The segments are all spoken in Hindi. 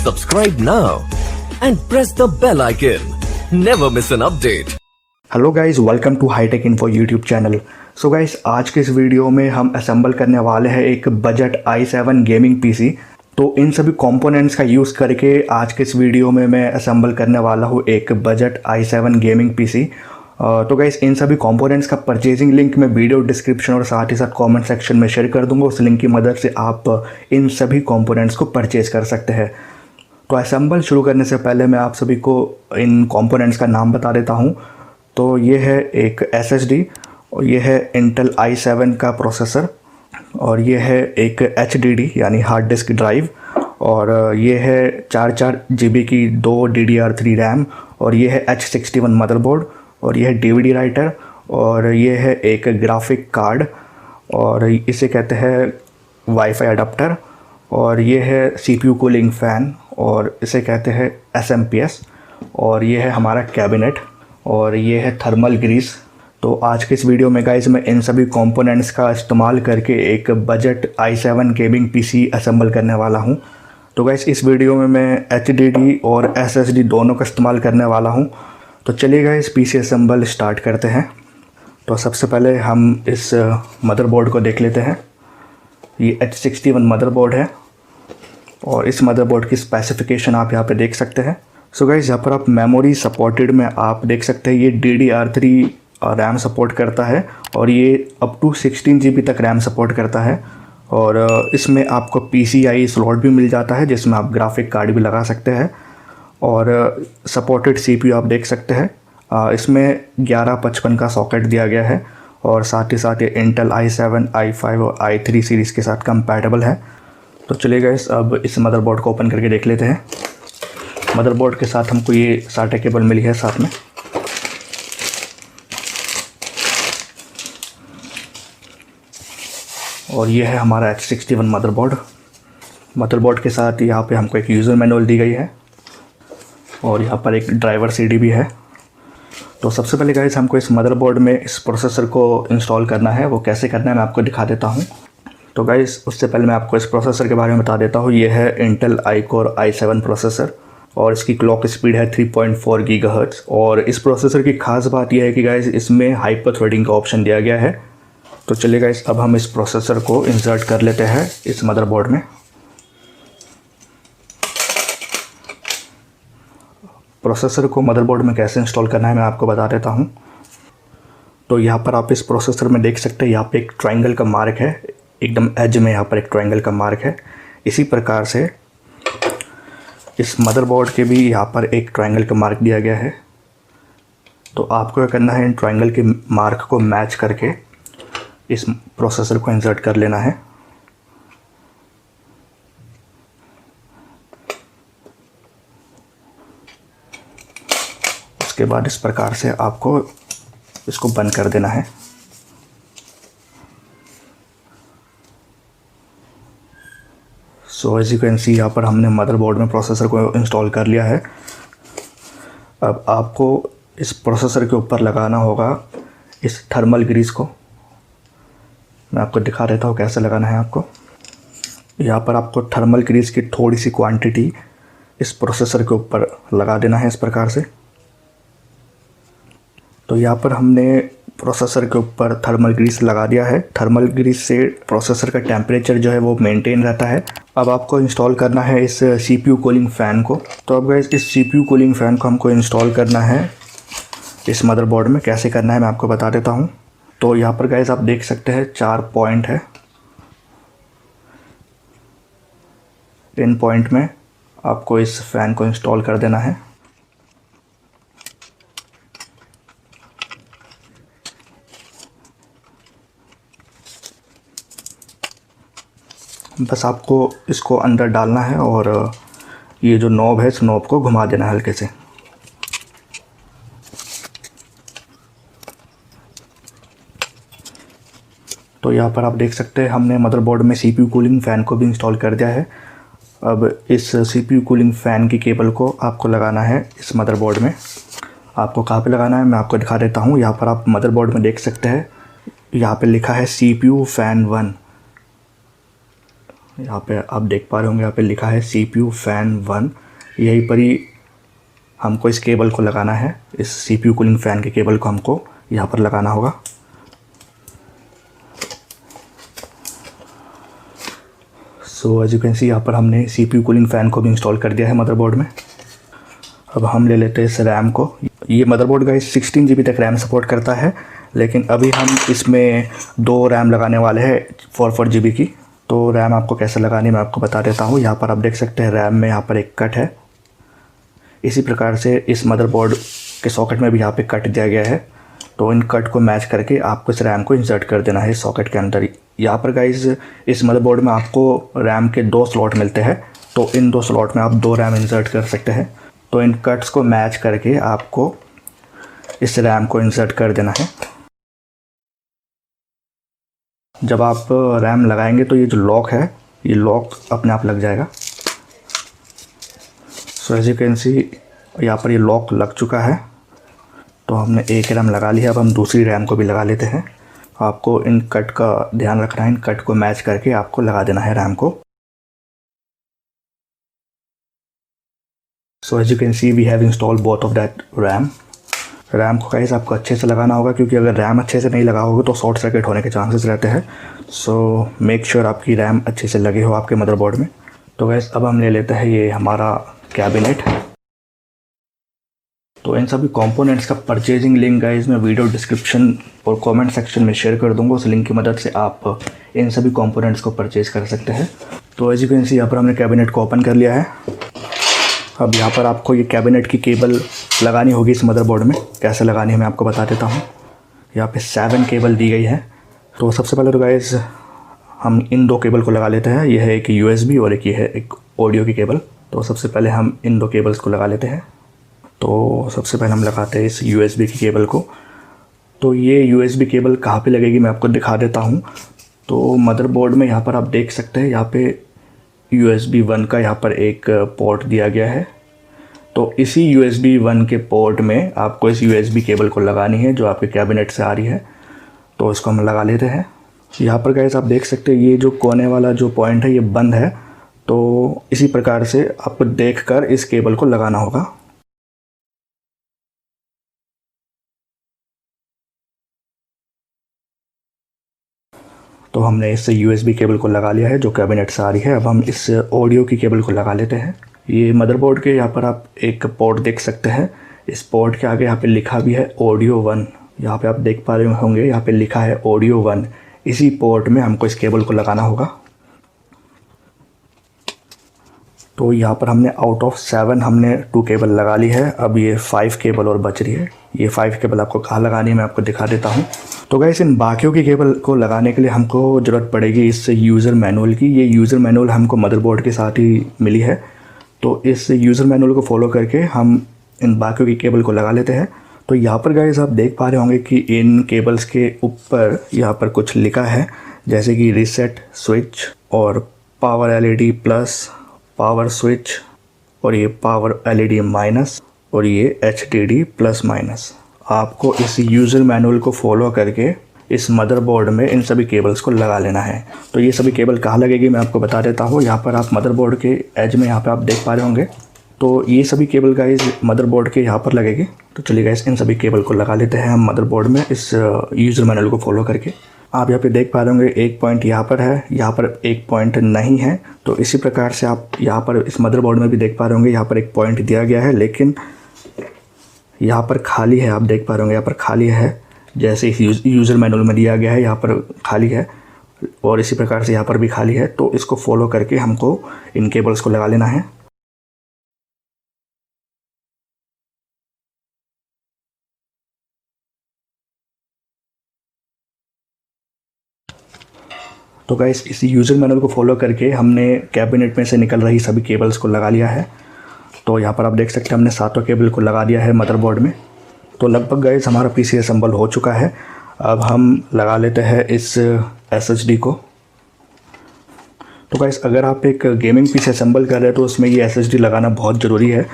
Subscribe now and press the bell icon. Never miss an update. Hello guys, welcome to Hitech Info YouTube channel. So guys, आज के इस वीडियो में हम असेंबल करने वाले हैं एक बजट i7 गेमिंग पीसी। तो इन सभी कंपोनेंट्स का यूज़ करके आज के इस वीडियो में मैं असेंबल करने वाला हूँ एक बजट i7 गेमिंग पीसी। तो गाइस, इन सभी कंपोनेंट्स का परचेजिंग लिंक मैं वीडियो डिस्क्रिप्शन और साथ ही साथ कमेंट सेक्शन में शेयर कर दूंगा। उस लिंक की मदद से आप इन सभी कंपोनेंट्स को परचेज कर सकते हैं। तो असेंबल शुरू करने से पहले मैं आप सभी को इन कंपोनेंट्स का नाम बता देता हूँ। तो ये है एक SSD और ये है इंटेल i7 का प्रोसेसर और ये है एक HDD यानी हार्ड डिस्क ड्राइव और ये है 4 GB की 2 DDR3 रैम और ये है H61 मदरबोर्ड और ये है DVD राइटर और ये है एक ग्राफिक कार्ड और इसे कहते हैं वाईफाई अडाप्टर और ये है CPU कूलिंग फ़ैन और इसे कहते हैं SMPS और ये है हमारा कैबिनेट और ये है थर्मल ग्रीस। तो आज के इस वीडियो में गाइस मैं इन सभी कंपोनेंट्स का इस्तेमाल करके एक budget i7 gaming PC assemble करने वाला हूं। तो गाइस, इस वीडियो में मैं HDD और SSD दोनों का इस्तेमाल करने वाला हूं। तो चलिए गाइस, पीसी असेंबल स्टार्ट करते हैं। तो सबसे पहले हम इस मदरबोर्ड को देख लेते हैं। ये H61 मदरबोर्ड है और इस मदरबोर्ड की स्पेसिफिकेशन आप यहाँ पे देख सकते हैं। सो गाइस, यहाँ पर आप मेमोरी सपोर्टेड में आप देख सकते हैं ये DDR3 रैम सपोर्ट करता है और ये अप टू 16 GB तक रैम सपोर्ट करता है और इसमें आपको PCI स्लॉट भी मिल जाता है जिसमें आप ग्राफिक कार्ड भी लगा सकते हैं और सपोर्टेड CPU आप देख सकते हैं। इसमें 1155 का सॉकेट दिया गया है और साथ ही साथ ये इंटेल i7, i5 और i3 सीरीज़ के साथ कंपैटिबल है। तो चलिए गाइस, अब इस मदरबोर्ड को ओपन करके देख लेते हैं। मदरबोर्ड के साथ हमको ये SATA केबल मिली है साथ में। और ये है हमारा H61 मदरबोर्ड। मदरबोर्ड के साथ यहाँ पे हमको एक यूज़र मैनुअल दी गई है और यहाँ पर एक ड्राइवर CD भी है। तो सबसे पहले गाइस, हमको इस मदरबोर्ड में इस प्रोसेसर को इंस्टॉल करना है। वो कैसे करना है मैं आपको दिखा देता हूँ। तो गाइस, उससे पहले मैं आपको इस प्रोसेसर के बारे में बता देता हूँ। ये है इंटेल iCore i7 प्रोसेसर और इसकी क्लॉक स्पीड है 3.4 GHz और इस प्रोसेसर की खास बात यह है कि गाइस इसमें हाइपर थ्रेडिंग का ऑप्शन दिया गया है। तो चलिए गाइस, अब हम इस प्रोसेसर को इंसर्ट कर लेते हैं इस मदरबोर्ड में। प्रोसेसर को मदरबोर्ड में कैसे इंस्टॉल करना है मैं आपको बता देता हूं। तो यहाँ पर आप इस प्रोसेसर में देख सकते हैं यहाँ पे एक ट्रायंगल का मार्क है, एकदम एज में यहाँ पर एक ट्रायंगल का मार्क है। इसी प्रकार से इस मदरबोर्ड के भी यहाँ पर एक ट्रायंगल का मार्क दिया गया है। तो आपको क्या करना है, इन ट्रायंगल के मार्क को मैच करके इस प्रोसेसर को इंसर्ट कर लेना है। उसके बाद इस प्रकार से आपको इसको बंद कर देना है। So as you can see, यहाँ पर हमने मदरबोर्ड में प्रोसेसर को इंस्टॉल कर लिया है। अब आपको इस प्रोसेसर के ऊपर लगाना होगा इस थर्मल ग्रीस को। मैं आपको दिखा देता हूँ कैसे लगाना है आपको। यहाँ पर आपको थर्मल ग्रीस की थोड़ी सी क्वांटिटी इस प्रोसेसर के ऊपर लगा देना है इस प्रकार से। तो यहाँ पर हमने प्रोसेसर के ऊपर थर्मल ग्रीस लगा दिया है। थर्मल ग्रीस से प्रोसेसर का टेम्परेचर जो है वो मेंटेन रहता है। अब आपको इंस्टॉल करना है इस CPU कूलिंग फ़ैन को। तो अब गाइस, इस CPU कूलिंग फ़ैन को हमको इंस्टॉल करना है इस मदरबोर्ड में। कैसे करना है मैं आपको बता देता हूँ। तो यहाँ पर गाइस आप देख सकते हैं 4 पॉइंट है। इन पॉइंट में आपको इस फ़ैन को इंस्टॉल कर देना है। बस आपको इसको अंदर डालना है और ये जो नॉब है इस नॉब को घुमा देना है हल्के से। तो यहाँ पर आप देख सकते हैं हमने मदरबोर्ड में CPU कूलिंग फ़ैन को भी इंस्टॉल कर दिया है। अब इस CPU कूलिंग फ़ैन की केबल को आपको लगाना है इस मदरबोर्ड में। आपको कहाँ पे लगाना है मैं आपको दिखा देता हूँ। यहाँ पर आप मदरबोर्ड में देख सकते हैं, यहाँ पे लिखा है CPU फ़ैन 1। यहाँ पे आप देख पा रहे होंगे, यहाँ पे लिखा है CPU फ़ैन 1। यहीं पर ही हमको इस केबल को लगाना है, इस CPU कूलिंग फ़ैन के केबल को हमको यहाँ पर लगाना होगा। So as you can see यहाँ पर हमने CPU कूलिंग फ़ैन को भी इंस्टॉल कर दिया है मदरबोर्ड में। अब हम ले लेते हैं इस रैम को। ये मदरबोर्ड का 16 GB तक रैम सपोर्ट करता है, लेकिन अभी हम इसमें 2 रैम लगाने वाले हैं 4 GB की। तो रैम आपको कैसे लगानी मैं आपको बता देता हूँ। यहाँ पर आप देख सकते हैं रैम में यहाँ पर एक कट है। इसी प्रकार से इस मदरबोर्ड के सॉकेट में भी यहाँ पे कट दिया गया है। तो इन कट को मैच करके आपको इस रैम को इंसर्ट कर देना है सॉकेट के अंदर। यहाँ पर गाइस इस मदरबोर्ड में आपको रैम के 2 स्लॉट मिलते हैं, तो इन 2 स्लॉट में आप 2 रैम इंसर्ट कर सकते हैं। तो इन कट्स को मैच करके आपको इस रैम को इंसर्ट कर देना है। जब आप रैम लगाएंगे तो ये जो लॉक है, ये लॉक अपने आप लग जाएगा। So as you can see यहाँ पर ये लॉक लग चुका है। तो हमने एक रैम लगा लिया, अब हम दूसरी रैम को भी लगा लेते हैं। आपको इन कट का ध्यान रखना है, इन कट को मैच करके आपको लगा देना है रैम को। So as you can see we have install both of that RAM. RAM को गाइस आपको अच्छे से लगाना होगा, क्योंकि अगर रैम अच्छे से नहीं लगा होगा तो शॉर्ट सर्किट होने के चांसेस रहते हैं। सो मेक श्योर आपकी रैम अच्छे से लगे हो आपके मदरबोर्ड में। तो गाइस अब हम ले लेते हैं ये हमारा कैबिनेट। तो इन सभी कंपोनेंट्स का परचेजिंग लिंक गाइस मैं वीडियो डिस्क्रिप्शन और कमेंट सेक्शन में शेयर कर दूंगा। उस लिंक की मदद से आप इन सभी कंपोनेंट्स को परचेज कर सकते हैं। तो एज यू कैन सी यहाँ पर हमने कैबिनेट को ओपन कर लिया है। अब यहाँ पर आपको ये कैबिनेट की केबल लगानी होगी इस मदरबोर्ड में। कैसे लगानी है मैं आपको बता देता हूँ। यहाँ पे 7 केबल दी गई है। तो सबसे पहले तो गाइस हम इन 2 केबल को लगा लेते हैं। यह है एक USB और एक ये है एक ऑडियो की केबल। तो सबसे पहले हम इन 2 केबल्स को लगा लेते हैं। तो सबसे पहले हम लगाते हैं इस USB की केबल को। तो ये USB केबल कहाँ पे लगेगी मैं आपको दिखा देता हूँ। तो मदरबोर्ड में यहाँ पर आप देख सकते हैं, यहाँ पे USB 1 का यहाँ पर एक पोर्ट दिया गया है। तो इसी USB 1 के पोर्ट में आपको इस USB केबल को लगानी है जो आपके कैबिनेट से आ रही है। तो इसको हम लगा लेते हैं। यहाँ पर गाइस आप देख सकते हैं ये जो कोने वाला जो पॉइंट है ये बंद है। तो इसी प्रकार से आपको देखकर इस केबल को लगाना होगा। तो हमने इस USB केबल को लगा लिया है जो कैबिनेट से आ रही है। अब हम इस ऑडियो की केबल को लगा लेते हैं। ये मदरबोर्ड के यहाँ पर आप एक पोर्ट देख सकते हैं। इस पोर्ट के आगे यहाँ पे लिखा भी है ऑडियो 1। यहाँ पे आप देख पा रहे होंगे यहाँ पे लिखा है ऑडियो 1। इसी पोर्ट में हमको इस केबल को लगाना होगा। तो यहाँ पर हमने आउट ऑफ 7 हमने 2 केबल लगा ली है। अब ये 5 केबल और बच रही है। ये 5 केबल आपको कहाँ लगानी है मैं आपको दिखा देता हूँ। तो गाइस इन बाकियों की केबल को लगाने के लिए हमको ज़रूरत पड़ेगी इस यूज़र मैनुअल की। ये यूज़र मैनुअल हमको मदरबोर्ड के साथ ही मिली है। तो इस यूज़र मैनुअल को फॉलो करके हम इन बाकियों की केबल को लगा लेते हैं। तो यहाँ पर गाइस आप देख पा रहे होंगे कि इन केबल्स के ऊपर यहाँ पर कुछ लिखा है, जैसे कि रीसेट स्विच और power LED plus, power switch और ये पावर LED माइनस और ये HDD प्लस माइनस। आपको इस यूज़र मैनुअल को फॉलो करके इस मदरबोर्ड में इन सभी केबल्स को लगा लेना है। तो ये सभी केबल कहाँ लगेगी मैं आपको बता देता हूँ। यहाँ पर आप मदरबोर्ड के एज में यहाँ पे आप देख पा रहे होंगे। तो ये सभी केबल गाइस मदरबोर्ड के यहाँ पर लगेगी। तो चलिए गाइस इन सभी केबल को लगा लेते हैं हम मदरबोर्ड में इस यूज़र मैनुअल को फॉलो करके। आप यहाँ पे देख पा रहे होंगे एक पॉइंट यहाँ पर है, यहाँ पर एक पॉइंट नहीं है। तो इसी प्रकार से आप यहाँ पर इस मदरबोर्ड में भी देख पा रहे होंगे यहाँ पर एक पॉइंट दिया गया है, लेकिन यहाँ पर खाली है। आप देख पा रहे होंगे यहाँ पर खाली है, जैसे इस यूज़र मैनुअल में दिया गया है यहाँ पर खाली है और इसी प्रकार से यहाँ पर भी खाली है। तो इसको फॉलो करके हमको इन केबल्स को लगा लेना है। तो गाइस इस यूज़र मैनुअल को फॉलो करके हमने कैबिनेट में से निकल रही सभी केबल्स को लगा लिया है। तो यहाँ पर आप देख सकते हैं हमने 7 केबल को लगा दिया है मदरबोर्ड में। तो लगभग गाइस हमारा PC असेंबल हो चुका है। अब हम लगा लेते हैं इस SSD को। तो गाइस अगर आप एक गेमिंग PC असेंबल कर रहे हैं तो उसमें ये SSD लगाना बहुत ज़रूरी है।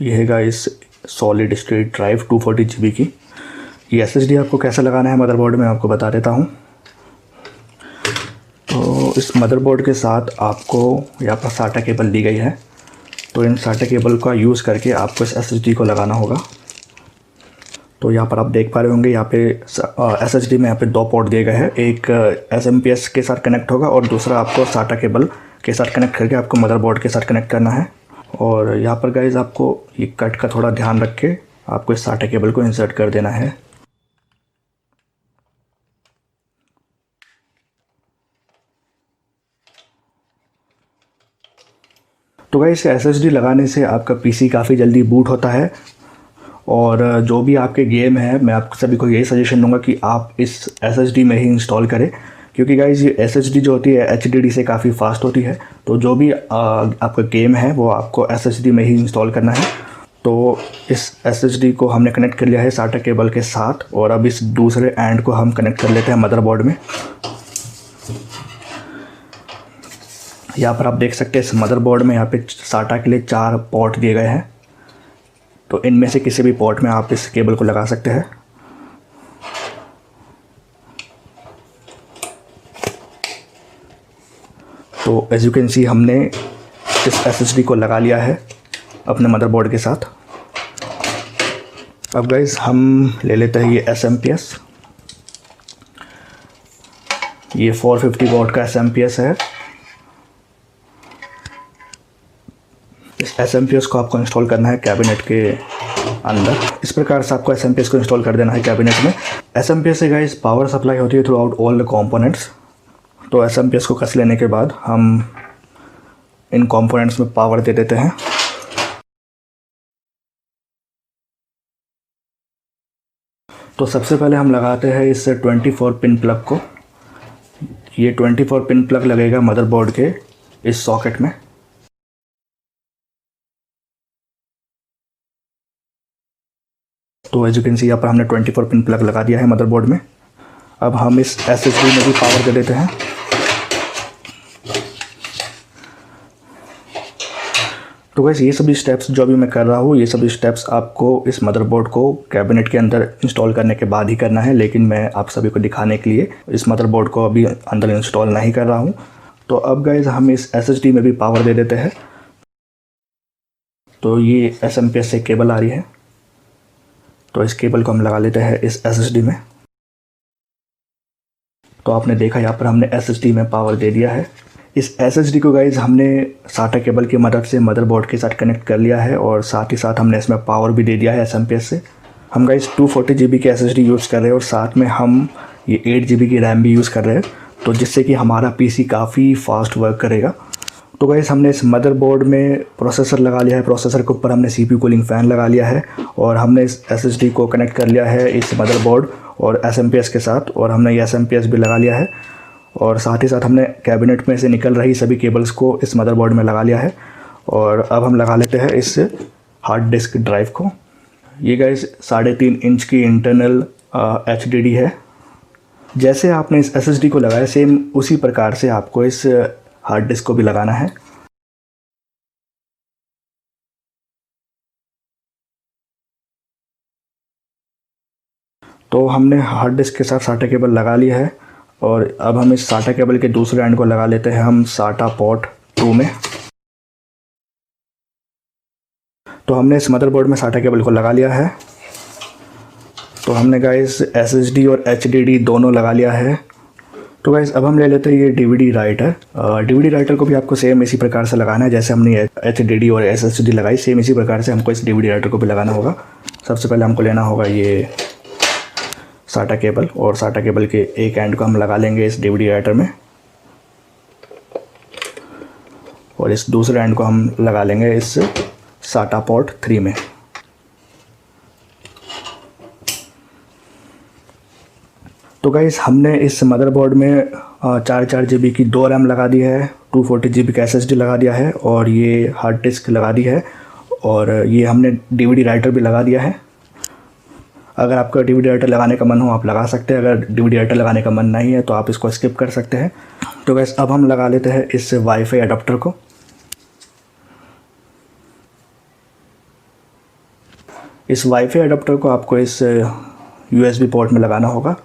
यह है guys solid state drive 240 GB की। ये SSD आपको कैसे लगाना है मदरबोर्ड में आपको बता देता हूँ। इस मदरबोर्ड के साथ आपको यहाँ पर SATA केबल दी गई है। तो इन SATA केबल का यूज़ करके आपको इस SSD को लगाना होगा। तो यहाँ पर आप देख पा रहे होंगे, यहाँ पे SSD में यहाँ पे 2 पोर्ट दिए गए हैं। एक SMPS के साथ कनेक्ट होगा और दूसरा आपको SATA केबल के साथ कनेक्ट करके आपको मदरबोर्ड के साथ कनेक्ट करना है। और यहाँ पर गाइज़ आपको ये कट का थोड़ा ध्यान रख के आपको इस SATA केबल को इंसर्ट कर देना है। तो गाइस SSD लगाने से आपका PC काफ़ी जल्दी बूट होता है। और जो भी आपके गेम है, मैं आप सभी को यही सजेशन दूंगा कि आप इस SSD में ही इंस्टॉल करें, क्योंकि गाइस ये SSD जो होती है HDD से काफ़ी फास्ट होती है। तो जो भी आपका गेम है वो आपको SSD में ही इंस्टॉल करना है। तो इस SSD को हमने कनेक्ट कर लिया है SATA केबल के साथ, और अब इस दूसरे एंड को हम कनेक्ट कर लेते हैं मदरबोर्ड में। यहाँ पर आप देख सकते हैं इस मदरबोर्ड में यहाँ पे SATA के लिए 4 पोर्ट दिए गए हैं। तो इनमें से किसी भी पोर्ट में आप इस केबल को लगा सकते हैं। तो एज यू कैन सी हमने इस SSD को लगा लिया है अपने मदरबोर्ड के साथ। अब गाइस हम ले लेते हैं ये SMPS। ये 450 वॉट का SMPS है। इस SMPS को आपको इंस्टॉल करना है कैबिनेट के अंदर। इस प्रकार से आपको SMPS को इंस्टॉल कर देना है कैबिनेट में। SMPS से गाइस पावर सप्लाई होती है through out all the components. तो SMPS को कस लेने के बाद हम इन कंपोनेंट्स में पावर दे देते हैं। तो सबसे पहले हम लगाते हैं इस 24 पिन प्लग को। ये 24 पिन प्लग लगेगा मदरबोर्ड के इस सॉकेट में। तो एज यू कैन सी यहाँ पर हमने 24 पिन प्लग लगा दिया है मदरबोर्ड में। अब हम इस SSD में भी पावर दे देते हैं। तो वैसे ये सभी स्टेप्स जो अभी मैं कर रहा हूँ, ये सभी स्टेप्स आपको इस मदरबोर्ड को कैबिनेट के अंदर इंस्टॉल करने के बाद ही करना है, लेकिन मैं आप सभी को दिखाने के लिए इस मदरबोर्ड को अभी अंदर इंस्टॉल नहीं कर रहा हूँ। तो अब गाइज हम इस SSD में भी पावर दे देते हैं। तो ये SMPS से केबल आ रही है, तो इस केबल को हम लगा लेते हैं इस SSD में। तो आपने देखा यहाँ पर हमने SSD में पावर दे दिया है। इस SSD को गाइज हमने SATA केबल की मदद से मदरबोर्ड के साथ कनेक्ट कर लिया है, और साथ ही साथ हमने इसमें पावर भी दे दिया है SMPS से। हम गाइज 240 GB की SSD यूज़ कर रहे हैं, और साथ में हम ये 8 GB की रैम भी यूज़ कर रहे हैं, तो जिससे कि हमारा PC काफ़ी फास्ट वर्क करेगा। तो गाइस हमने इस मदरबोर्ड में प्रोसेसर लगा लिया है। प्रोसेसर के ऊपर हमने CPU कूलिंग फ़ैन लगा लिया है, और हमने इस SSD को कनेक्ट कर लिया है इस मदरबोर्ड और SMPS के साथ, और हमने ये SMPS भी लगा लिया है। और साथ ही साथ हमने कैबिनेट में से निकल रही सभी केबल्स को इस मदरबोर्ड में लगा लिया है। और अब हम लगा लेते हैं इस हार्ड डिस्क ड्राइव को। ये गाइस 3.5 इंच की इंटरनल HDD है। जैसे आपने इस SSD को लगाया, सेम उसी प्रकार से आपको इस हार्ड डिस्क को भी लगाना है। तो हमने हार्ड डिस्क के साथ SATA केबल लगा लिया है, और अब हम इस SATA केबल के दूसरे एंड को लगा लेते हैं हम SATA पोर्ट 2 में। तो हमने इस मदरबोर्ड में SATA केबल को लगा लिया है। तो हमने गाइस SSD और HDD दोनों लगा लिया है। तो गाइस अब हम ले लेते हैं ये DVD राइटर। DVD राइटर को भी आपको सेम इसी प्रकार से लगाना है, जैसे हमने HDD और SSD लगाई, सेम इसी प्रकार से हमको इस DVD राइटर को भी लगाना होगा। सबसे पहले हमको लेना होगा ये SATA केबल, और SATA केबल के एक एंड को हम लगा लेंगे इस DVD राइटर में, और इस दूसरे एंड को हम लगा लेंगे इस SATA पोर्ट 3 में। तो गाइस हमने इस मदरबोर्ड में 4 GB की 2 रैम लगा दी है, 240 GB का SSD लगा दिया है, और ये हार्ड डिस्क लगा दी है, और ये हमने DVD राइटर भी लगा दिया है। अगर आपका DVD राइटर लगाने का मन हो आप लगा सकते हैं, अगर DVD राइटर लगाने का मन नहीं है तो आप इसको स्किप कर सकते हैं। तो गाइस अब हम लगा लेते हैं इस वाईफाई अडाप्टर को। इस वाईफाई अडाप्टर को आपको इस USB पोर्ट में लगाना होगा।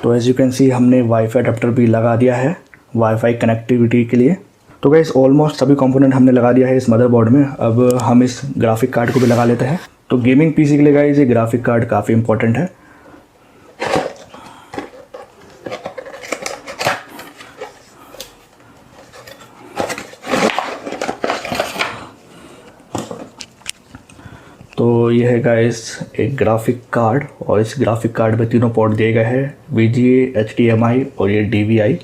तो एज़ यू कैन सी हमने वाईफाई अडेप्टर भी लगा दिया है वाईफाई कनेक्टिविटी के लिए। तो गाइस ऑलमोस्ट सभी कंपोनेंट हमने लगा दिया है इस मदरबोर्ड में। अब हम इस ग्राफिक कार्ड को भी लगा लेते हैं। तो गेमिंग पीसी के लिए गाइस ये ग्राफिक कार्ड काफ़ी इंपॉर्टेंट है। तो ये है गाइस एक ग्राफिक कार्ड और इस ग्राफिक कार्ड में तीनों पोर्ट दिए गए हैं, VGA, HDMI और ये DVI।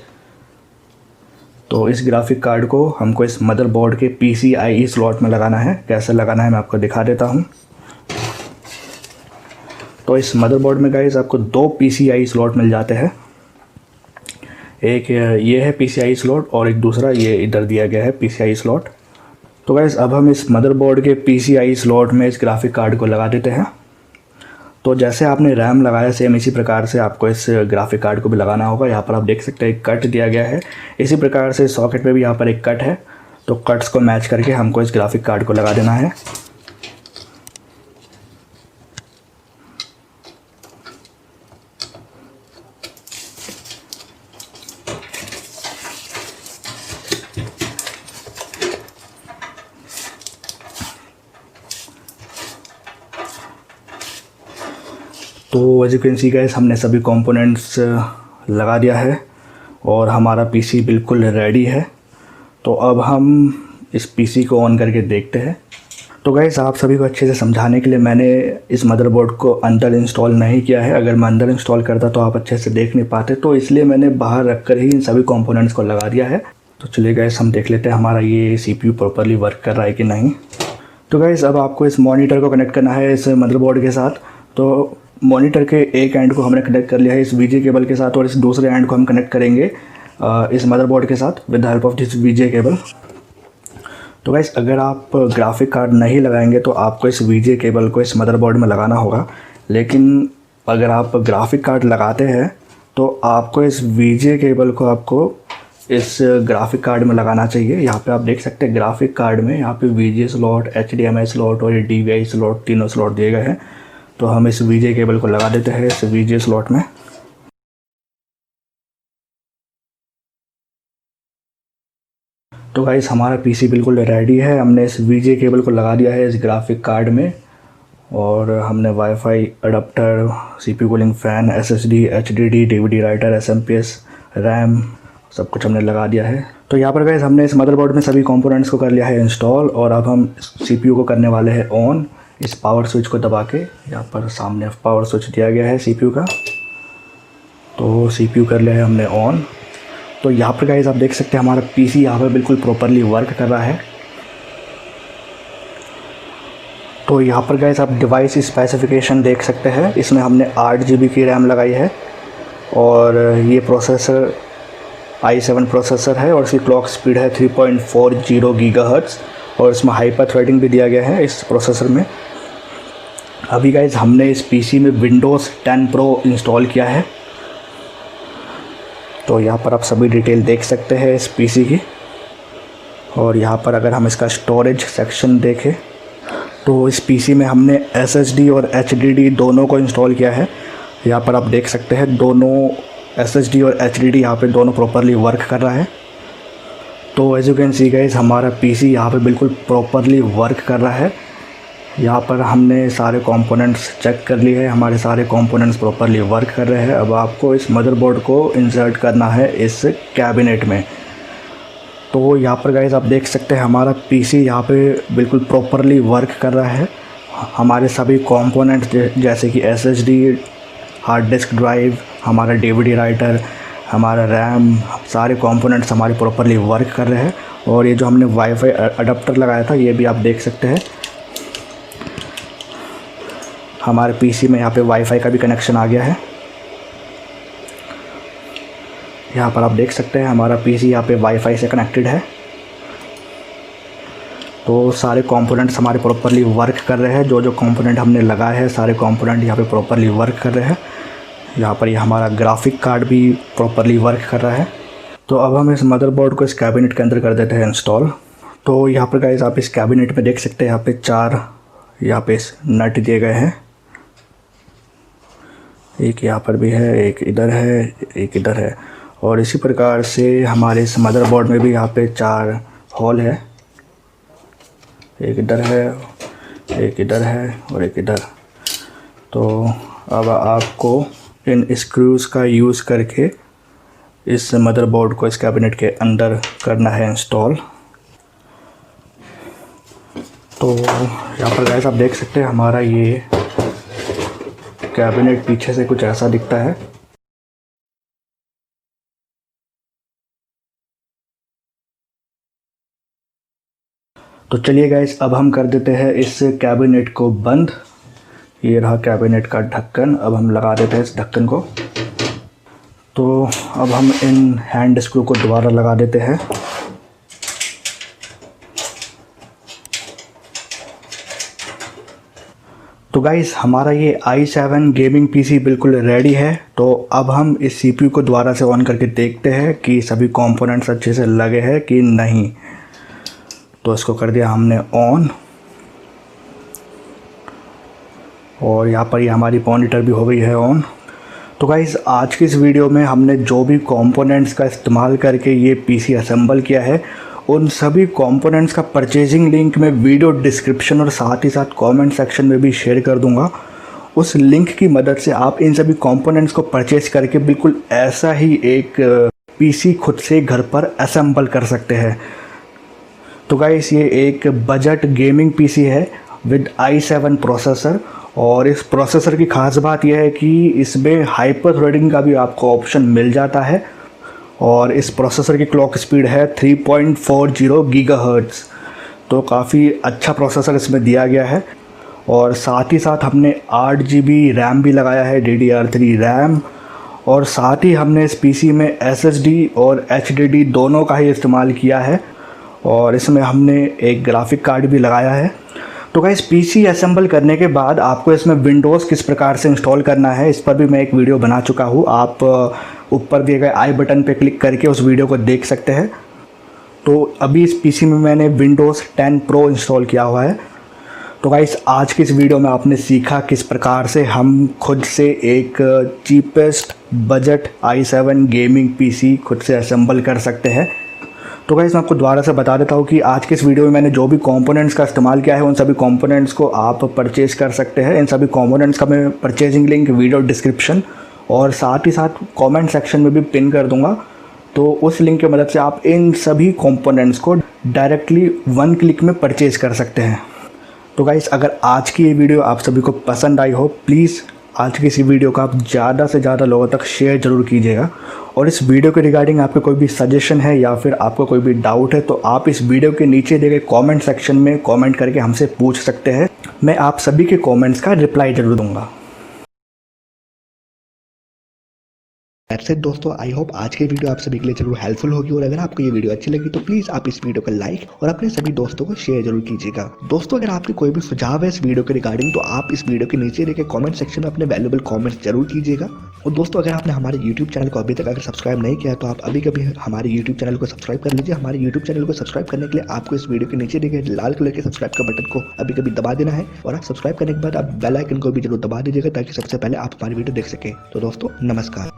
तो इस ग्राफिक कार्ड को हमको इस मदरबोर्ड के PCIe स्लॉट में लगाना है। कैसे लगाना है मैं आपको दिखा देता हूँ। तो इस मदरबोर्ड में गाइस आपको 2 PCIe स्लॉट मिल जाते हैं। एक ये है PCIe स्लॉट और एक दूसरा ये इधर दिया गया है PCIe स्लॉट। तो गाइस अब हम इस मदरबोर्ड के PCIe स्लॉट में इस ग्राफिक कार्ड को लगा देते हैं। तो जैसे आपने रैम लगाया सेम इसी प्रकार से आपको इस ग्राफिक कार्ड को भी लगाना होगा। यहाँ पर आप देख सकते हैं एक कट दिया गया है, इसी प्रकार से सॉकेट में भी यहाँ पर एक कट है। तो कट्स को मैच करके हमको इस ग्राफिक कार्ड को लगा देना है। तो as you can see guys हमने सभी कंपोनेंट्स लगा दिया है और हमारा पीसी बिल्कुल रेडी है। तो अब हम इस पीसी को ऑन करके देखते हैं। तो गाइस आप सभी को अच्छे से समझाने के लिए मैंने इस मदरबोर्ड को अंदर इंस्टॉल नहीं किया है। अगर मैं अंदर इंस्टॉल करता तो आप अच्छे से देख नहीं पाते, तो इसलिए मैंने बाहर रख कर ही इन सभी कंपोनेंट्स को लगा दिया है। तो चलिए गाइस हम देख लेते हैं हमारा ये CPU प्रॉपरली वर्क कर रहा है कि नहीं। तो गाइस अब आपको इस मॉनिटर को कनेक्ट करना है इस मदरबोर्ड के साथ। तो मॉनिटर के एक एंड को हमने कनेक्ट कर लिया है इस VGA केबल के साथ और इस दूसरे एंड को हम कनेक्ट करेंगे इस मदरबोर्ड के साथ with the help of this VGA cable. तो गाइस अगर आप ग्राफिक कार्ड नहीं लगाएंगे तो आपको इस VGA केबल को इस मदरबोर्ड में लगाना होगा, लेकिन अगर आप ग्राफिक कार्ड लगाते हैं तो आपको इस VGA केबल को आपको इस ग्राफिक कार्ड में लगाना चाहिए। यहाँ पे आप देख सकते हैं ग्राफिक कार्ड में यहाँ पे VGA स्लॉट, HDMI स्लॉट और ये DVI स्लॉट तीनों स्लॉट दिए गए हैं। तो हम इस VGA केबल को लगा देते हैं इस VGA स्लॉट में। तो गाइस हमारा पीसी बिल्कुल रेडी है। हमने इस VGA केबल को लगा दिया है इस ग्राफिक कार्ड में और हमने wifi adapter, CPU cooling fan, SSD, HDD, DVD writer, SMPS, RAM सब कुछ हमने लगा दिया है। तो यहाँ पर गाइस हमने इस मदरबोर्ड में सभी कंपोनेंट्स को कर लिया है इंस्टॉल और अब हम CPU को करने वाले हैं ऑन। इस पावर स्विच को दबा के यहाँ पर सामने पावर स्विच दिया गया है CPU का। तो CPU कर लिया है हमने ऑन। तो यहाँ पर गाइस आप देख सकते हैं हमारा पीसी यहाँ पर बिल्कुल प्रॉपरली वर्क कर रहा है। तो यहाँ पर गाइस आप डिवाइस स्पेसिफिकेशन देख सकते हैं। इसमें हमने 8 GB की रैम लगाई है और ये प्रोसेसर i7 प्रोसेसर है और इसकी क्लॉक स्पीड है 3.40 GHz और इसमें हाइपर थ्रेडिंग भी दिया गया है इस प्रोसेसर में। अभी गाइस हमने इस पीसी में Windows 10 Pro इंस्टॉल किया है। तो यहाँ पर आप सभी डिटेल देख सकते हैं इस पीसी की। और यहाँ पर अगर हम इसका स्टोरेज सेक्शन देखें तो इस पीसी में हमने SSD और HDD दोनों को इंस्टॉल किया है। यहाँ पर आप देख सकते हैं दोनों SSD और HDD यहाँ पे दोनों प्रॉपरली वर्क कर रहा है। तो as you can see guys हमारा पीसी यहाँ पे बिल्कुल प्रॉपरली वर्क कर रहा है। यहाँ पर हमने सारे कंपोनेंट्स चेक कर लिए हैं, हमारे सारे कंपोनेंट्स प्रॉपरली वर्क कर रहे हैं। अब आपको इस मदरबोर्ड को इंसर्ट करना है इस कैबिनेट में। तो यहाँ पर गाइस आप देख सकते हैं हमारा पीसी यहाँ पे बिल्कुल प्रॉपरली वर्क कर रहा है। हमारे सभी कंपोनेंट्स जैसे कि SSD, हार्ड डिस्क ड्राइव, हमारा DVD राइटर, हमारा रैम, सारे कंपोनेंट्स हमारे प्रॉपरली वर्क कर रहे हैं। और ये जो हमने वाईफाई अडाप्टर लगाया था ये भी आप देख सकते हैं हमारे पीसी में यहाँ पे वाईफाई का भी कनेक्शन आ गया है। यहाँ पर आप देख सकते हैं हमारा पीसी यहाँ पे वाईफाई से कनेक्टेड है। तो सारे कंपोनेंट्स हमारे प्रॉपरली वर्क कर रहे हैं। जो जो कंपोनेंट हमने लगाए हैं सारे कंपोनेंट यहाँ पे प्रॉपरली वर्क कर रहे हैं। यहाँ पर ये हमारा ग्राफिक कार्ड भी प्रॉपरली वर्क कर रहा है। तो अब हम इस मदरबोर्ड को इस कैबिनेट के अंदर कर देते हैं इंस्टॉल। तो यहाँ पर गाइस आप इस कैबिनेट में देख सकते हैं यहाँ पे 4 यहाँ पे नट दिए गए हैं। एक यहाँ पर भी है, एक इधर है, एक इधर है। और इसी प्रकार से हमारे इस मदरबोर्ड में भी यहाँ पे 4 होल है, एक इधर है, एक इधर है और एक इधर। तो अब आपको इन स्क्रूज़ का यूज़ करके इस मदरबोर्ड को इस कैबिनेट के अंदर करना है इंस्टॉल। तो यहाँ पर गाइस आप देख सकते हैं हमारा ये कैबिनेट पीछे से कुछ ऐसा दिखता है। तो चलिए गाइस अब हम कर देते हैं इस कैबिनेट को बंद। ये रहा कैबिनेट का ढक्कन, अब हम लगा देते हैं इस ढक्कन को। तो अब हम इन हैंड स्क्रू को दोबारा लगा देते हैं। तो गाइस हमारा ये i7 गेमिंग पीसी बिल्कुल रेडी है। तो अब हम इस सीपीयू को दोबारा से ऑन करके देखते हैं कि सभी कंपोनेंट्स अच्छे से लगे हैं कि नहीं। तो इसको कर दिया हमने ऑन, और यहाँ पर ये हमारी मॉनिटर भी हो गई है ऑन। तो गाइस आज की इस वीडियो में हमने जो भी कंपोनेंट्स का इस्तेमाल करके ये पीसी असेंबल किया है, उन सभी कंपोनेंट्स का परचेजिंग लिंक मैं वीडियो डिस्क्रिप्शन और साथ ही साथ कमेंट सेक्शन में भी शेयर कर दूंगा। उस लिंक की मदद से आप इन सभी कंपोनेंट्स को परचेज करके बिल्कुल ऐसा ही एक पीसी खुद से घर पर असेंबल कर सकते हैं। तो गाइस ये एक बजट गेमिंग पीसी है विद i7 प्रोसेसर, और इस प्रोसेसर की खास बात यह है कि इसमें हाइपर थ्रेडिंग का भी आपको ऑप्शन मिल जाता है। और इस प्रोसेसर की क्लॉक स्पीड है 3.40 गीगाहर्ट्ज़। तो काफ़ी अच्छा प्रोसेसर इसमें दिया गया है। और साथ ही साथ हमने 8 GB रैम भी लगाया है, DDR3 रैम। और साथ ही हमने इस पीसी में SSD और HDD दोनों का ही इस्तेमाल किया है, और इसमें हमने एक ग्राफिक कार्ड भी लगाया है। तो गाइस पीसी असेंबल करने के बाद आपको इसमें विंडोज़ किस प्रकार से इंस्टॉल करना है, इस पर भी मैं एक वीडियो बना चुका हूँ। आप ऊपर दिए गए आई बटन पे क्लिक करके उस वीडियो को देख सकते हैं। तो अभी इस पीसी में मैंने विंडोज़ 10 प्रो इंस्टॉल किया हुआ है। तो गाइस आज की इस वीडियो में आपने सीखा किस प्रकार से हम खुद से एक cheapest budget i7 gaming PC खुद से असेंबल कर सकते हैं। तो गाइस मैं आपको दोबारा से बता देता हूँ कि आज के इस वीडियो में मैंने जो भी कंपोनेंट्स का इस्तेमाल किया है, उन सभी कंपोनेंट्स को आप परचेज़ कर सकते हैं। इन सभी कंपोनेंट्स का मैं परचेजिंग लिंक वीडियो डिस्क्रिप्शन और साथ ही साथ कमेंट सेक्शन में भी पिन कर दूंगा। तो उस लिंक की मदद से आप इन सभी कंपोनेंट्स को डायरेक्टली 1 क्लिक में परचेज़ कर सकते हैं। तो गाइस अगर आज की ये वीडियो आप सभी को पसंद आई हो, प्लीज़ आज की इसी वीडियो को आप ज़्यादा से ज़्यादा लोगों तक शेयर ज़रूर कीजिएगा। और इस वीडियो के रिगार्डिंग आपका कोई भी सजेशन है या फिर आपको कोई भी डाउट है, तो आप इस वीडियो के नीचे दिए गए कमेंट सेक्शन में कमेंट करके हमसे पूछ सकते हैं। मैं आप सभी के कमेंट्स का रिप्लाई ज़रूर दूंगा। दैट्स इट दोस्तों, आई होप आज की वीडियो आप सभी के लिए जरूर हेल्पफुल होगी। और अगर आपको ये वीडियो अच्छी लगी तो प्लीज आप इस वीडियो को लाइक और अपने सभी दोस्तों को शेयर जरूर कीजिएगा। दोस्तों अगर आपके कोई भी सुझाव है इस वीडियो के रिगार्डिंग, तो आप इस वीडियो के नीचे देखे कमेंट सेक्शन में अपने वैल्यूएबल कमेंट्स जरूर कीजिएगा। और दोस्तों अगर आपने हमारे यूट्यूब चैनल को अभी तक अगर सब्सक्राइब नहीं किया, तो आप अभी कभी हमारे यूट्यूब चैनल को सब्सक्राइब कर लीजिए। हमारे यूट्यूब चैनल को सब्सक्राइब करने के लिए आपको इस वीडियो के नीचे देखे लाल कलर के सब्सक्राइब का बटन को अभी कभी दबा देना है, और आप सब्सक्राइब करने के बाद आप बेल आइकन को भी जरूर दबा दीजिएगा ताकि सबसे पहले आप हमारी वीडियो देख सकें। तो दोस्तों नमस्कार।